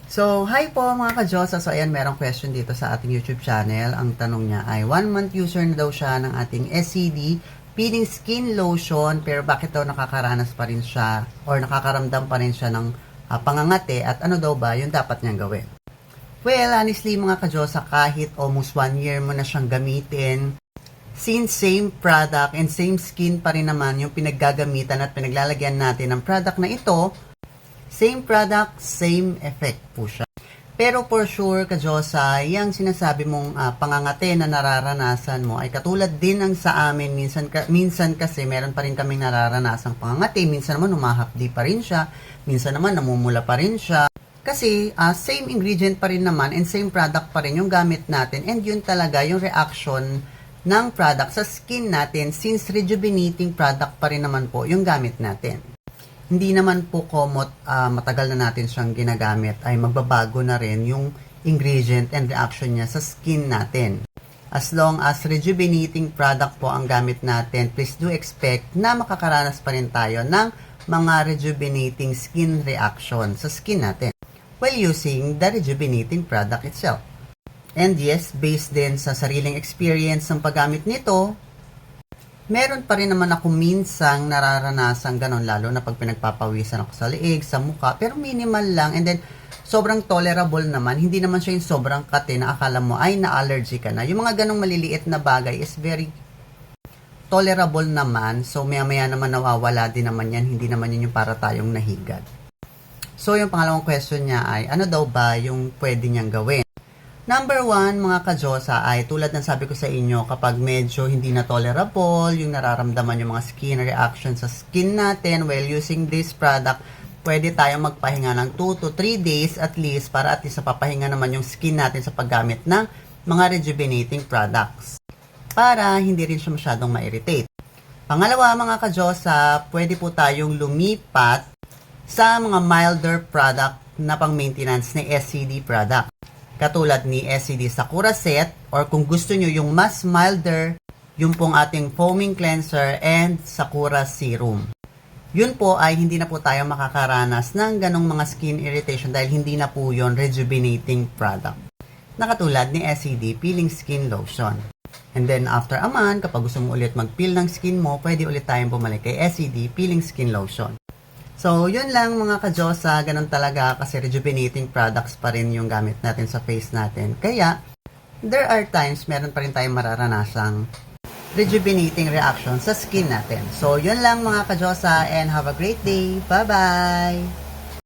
So, hi po mga ka-Diyosa. So, ayan, merong question dito sa ating YouTube channel. Ang tanong niya ay, 1 month user na daw siya ng ating SCD peeling skin lotion, pero bakit daw nakakaranas pa rin siya or nakakaramdam pa rin siya ng pangangate at ano daw ba yung dapat niyang gawin? Well, honestly mga ka-Diyosa, kahit almost 1 year mo na siyang gamitin, since same product and same skin pa rin naman yung pinaggagamitan at pinaglalagyan natin ng product na ito, same product, same effect po siya. Pero for sure, ka-Diyosa, yung sinasabi mong pangangate na nararanasan mo ay katulad din ng sa amin. Minsan kasi meron pa rin kaming nararanasang pangangate. Minsan naman humahapdi pa rin siya. Minsan naman namumula pa rin siya. Kasi same ingredient pa rin naman and same product pa rin yung gamit natin. And yun talaga yung reaction ng product sa skin natin since rejuvenating product pa rin naman po yung gamit natin. Hindi naman po komot matagal na natin siyang ginagamit ay magbabago na rin yung ingredient and reaction niya sa skin natin. As long as rejuvenating product po ang gamit natin, please do expect na makakaranas pa rin tayo ng mga rejuvenating skin reaction sa skin natin while using the rejuvenating product itself. And yes, based din sa sariling experience ng paggamit nito, meron pa rin naman ako minsang nararanasan ganon, lalo na pag pinagpapawisan ako sa liig, sa mukha, pero minimal lang, and then sobrang tolerable naman, hindi naman siya yung sobrang kate na akala mo ay na-allergy ka na. Yung mga ganong maliliit na bagay is very tolerable naman, so maya-maya naman nawawala din naman yan, hindi naman yun yung para tayong nahigad. So yung pangalawang question niya ay, ano daw ba yung pwede niyang gawin? Number 1, mga ka-Diyosa, ay tulad ng sabi ko sa inyo, kapag medyo hindi na tolerable, yung nararamdaman yung mga skin reaction sa skin natin while using this product, pwede tayong magpahinga ng 2 to 3 days at least para at least napapahinga naman yung skin natin sa paggamit ng mga rejuvenating products para hindi rin siya masyadong ma-irritate. Pangalawa, mga ka-Diyosa, pwede po tayong lumipat sa mga milder product na pang-maintenance ni SCD product. Katulad ni SCD Sakura Set, or kung gusto nyo yung mas milder, yung pong ating foaming cleanser and Sakura Serum. Yun po ay hindi na po tayo makakaranas ng ganong mga skin irritation dahil hindi na po yun rejuvenating product. Nakatulad ni SCD Peeling Skin Lotion. And then after a month, kapag gusto mo ulit mag-peel ng skin mo, pwede ulit tayong bumalik kay SCD Peeling Skin Lotion. So, yun lang mga ka-Diyosa, ganun talaga kasi rejuvenating products pa rin yung gamit natin sa face natin. Kaya, there are times meron pa rin tayong mararanasang rejuvenating reaction sa skin natin. So, yun lang mga ka-Diyosa and have a great day. Bye-bye!